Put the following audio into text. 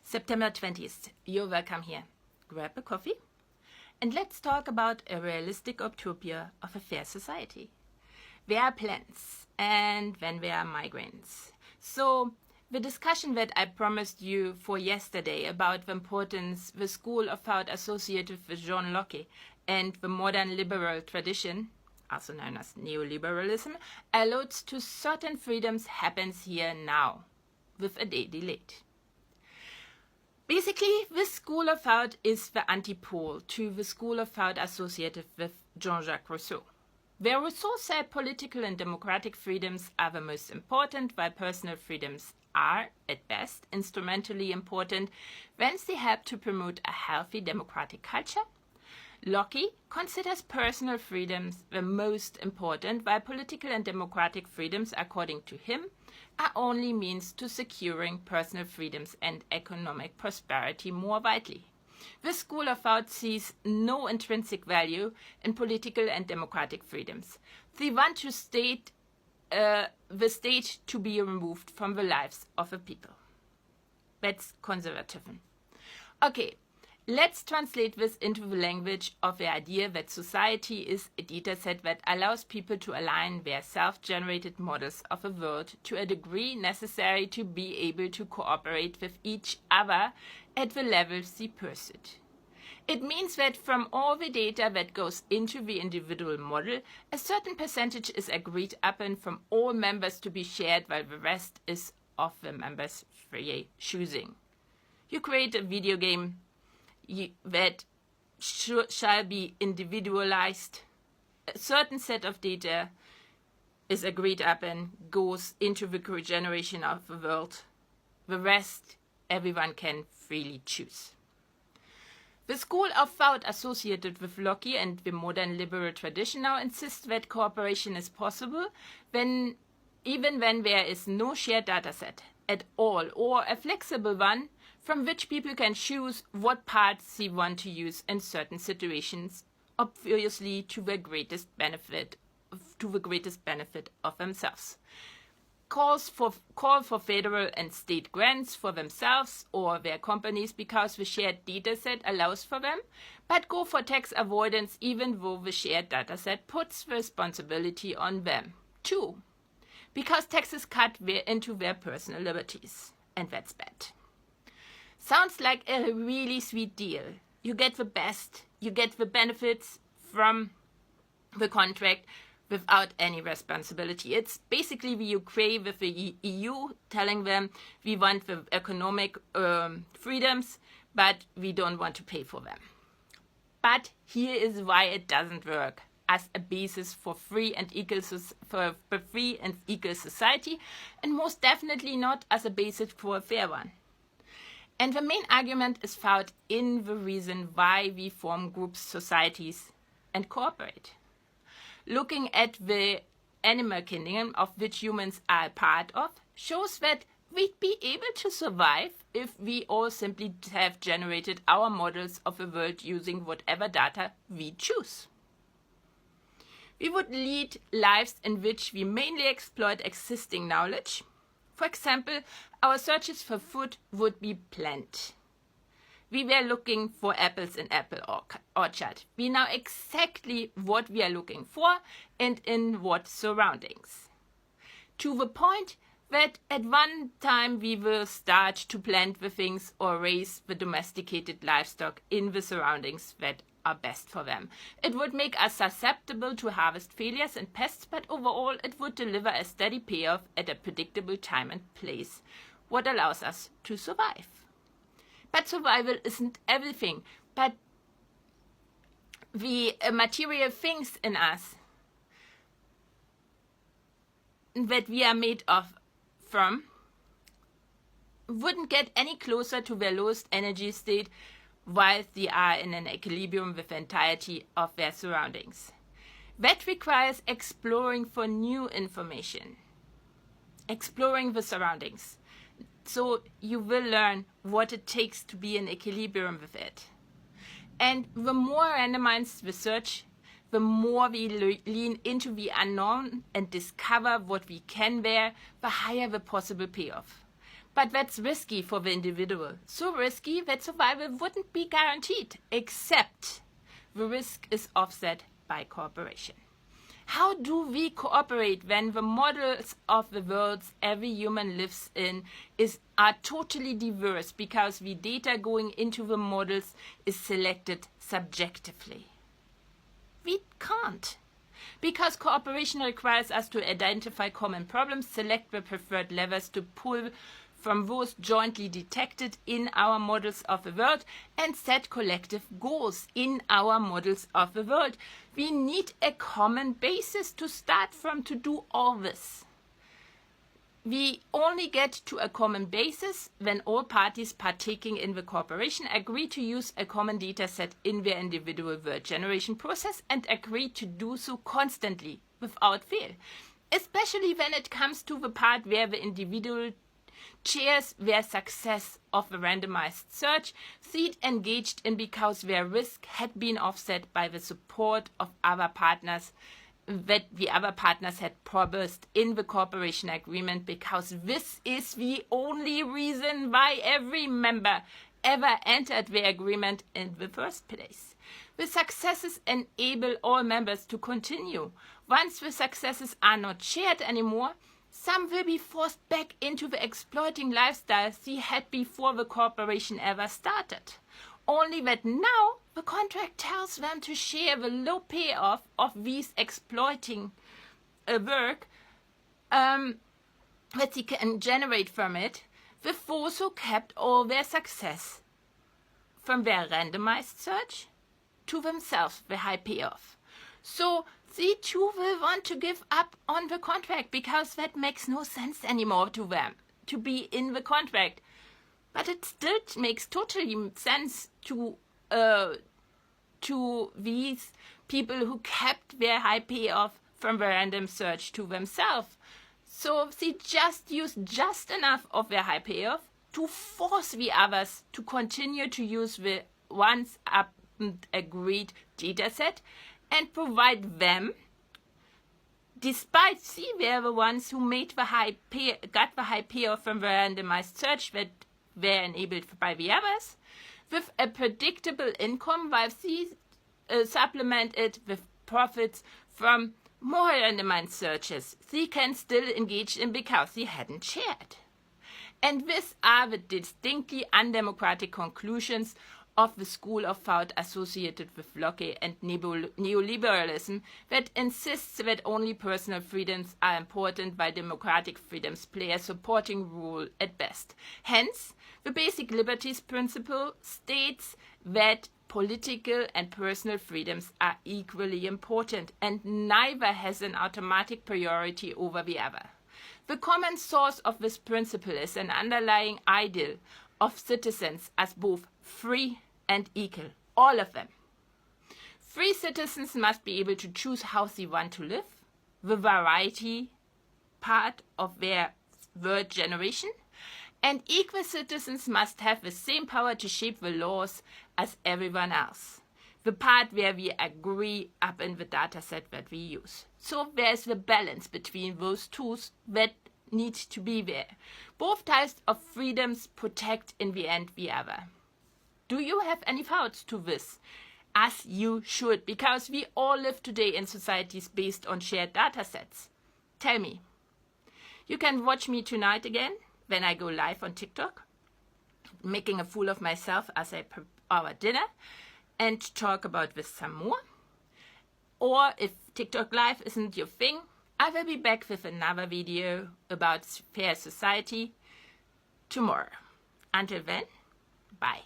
September 20th, you're welcome here. Grab a coffee and let's talk about a realistic utopia of a fair society. Where are plants and when there are migraines? So the discussion that I promised you for yesterday about the importance the school of thought associated with John Locke and the modern liberal tradition, also known as neoliberalism, alludes to certain freedoms happens here now, with a day delayed. Basically, this school of thought is the antipole to the school of thought associated with Jean-Jacques Rousseau. Where Rousseau said political and democratic freedoms are the most important, while personal freedoms are, at best, instrumentally important, whence they help to promote a healthy democratic culture, Locke considers personal freedoms the most important, while political and democratic freedoms, according to him, are only means to securing personal freedoms and economic prosperity more widely. This school of thought sees no intrinsic value in political and democratic freedoms. They want to the state to be removed from the lives of the people. That's conservatism. Okay, let's translate this into the language of the idea that society is a dataset that allows people to align their self-generated models of the world to a degree necessary to be able to cooperate with each other at the levels they pursued. It means that from all the data that goes into the individual model, a certain percentage is agreed upon from all members to be shared, while the rest is of the members' free choosing. You create a video game that shall be individualized. A certain set of data is agreed upon, goes into the regeneration of the world. The rest, everyone can freely choose. The school of thought associated with Locke and the modern liberal tradition now insists that cooperation is possible even when there is no shared dataset at all, or a flexible one from which people can choose what parts they want to use in certain situations, obviously to the greatest benefit of themselves. Call for federal and state grants for themselves or their companies because the shared dataset allows for them, but go for tax avoidance even though the shared dataset puts the responsibility on them too, because taxes cut into their personal liberties, and that's bad. Sounds like a really sweet deal. You get the best, you get the benefits from the contract without any responsibility. It's basically the Ukraine with the EU telling them we want the economic freedoms, but we don't want to pay for them. But here is why it doesn't work as a basis for free and equal society, and most definitely not as a basis for a fair one. And the main argument is found in the reason why we form groups, societies, and cooperate. Looking at the animal kingdom, of which humans are a part of, shows that we'd be able to survive if we all simply have generated our models of the world using whatever data we choose. We would lead lives in which we mainly exploit existing knowledge. For example, our searches for food would be planned. We were looking for apples in apple orchard. We know exactly what we are looking for and in what surroundings. To the point that at one time we will start to plant the things or raise the domesticated livestock in the surroundings that are best for them. It would make us susceptible to harvest failures and pests, but overall it would deliver a steady payoff at a predictable time and place, what allows us to survive. But survival isn't everything, but the material things in us that we are made from wouldn't get any closer to their lowest energy state while they are in an equilibrium with the entirety of their surroundings. That requires exploring for new information, exploring the surroundings. So you will learn what it takes to be in equilibrium with it. And the more randomized the search, the more we lean into the unknown and discover what we can bear, the higher the possible payoff. But that's risky for the individual. So risky that survival wouldn't be guaranteed, except the risk is offset by cooperation. How do we cooperate when the models of the worlds every human lives in are totally diverse because the data going into the models is selected subjectively? We can't. Because cooperation requires us to identify common problems, select the preferred levers to pull from those jointly detected in our models of the world, and set collective goals in our models of the world. We need a common basis to start from to do all this. We only get to a common basis when all parties partaking in the cooperation agree to use a common data set in their individual word generation process and agree to do so constantly, without fail. Especially when it comes to the part where the individual chairs their success of the randomized search, seed engaged in because their risk had been offset by the support of other partners that the other partners had promised in the cooperation agreement, because this is the only reason why every member ever entered the agreement in the first place. The successes enable all members to continue. Once the successes are not shared anymore, some will be forced back into the exploiting lifestyle they had before the cooperation ever started. Only that now the contract tells them to share the low payoff of these exploiting work that they can generate from it, with those who kept all their success from their randomized search to themselves, the high payoff. So they too will want to give up on the contract because that makes no sense anymore to them to be in the contract. But it still makes totally sense to these people who kept their high payoff from the random search to themselves. So they just use just enough of their high payoff to force the others to continue to use the once agreed data set and provide them, despite they were the ones who made got the high payoff from the randomized search that were enabled by the others, with a predictable income, while they supplement it with profits from more randomized searches they can still engage in because they hadn't shared. And these are the distinctly undemocratic conclusions of the school of thought associated with Locke and neoliberalism that insists that only personal freedoms are important while democratic freedoms play a supporting role at best. Hence, the basic liberties principle states that political and personal freedoms are equally important and neither has an automatic priority over the other. The common source of this principle is an underlying ideal of citizens as both free and equal, all of them. Free citizens must be able to choose how they want to live, the variety part of their word generation, and equal citizens must have the same power to shape the laws as everyone else, the part where we agree up in the data set that we use. So there's the balance between those two that needs to be there. Both types of freedoms protect in the end the other. Do you have any thoughts to this? As you should, because we all live today in societies based on shared data sets. Tell me. You can watch me tonight again when I go live on TikTok, making a fool of myself as I prepare our dinner and talk about this some more. Or if TikTok live isn't your thing, I will be back with another video about fair society tomorrow. Until then, bye.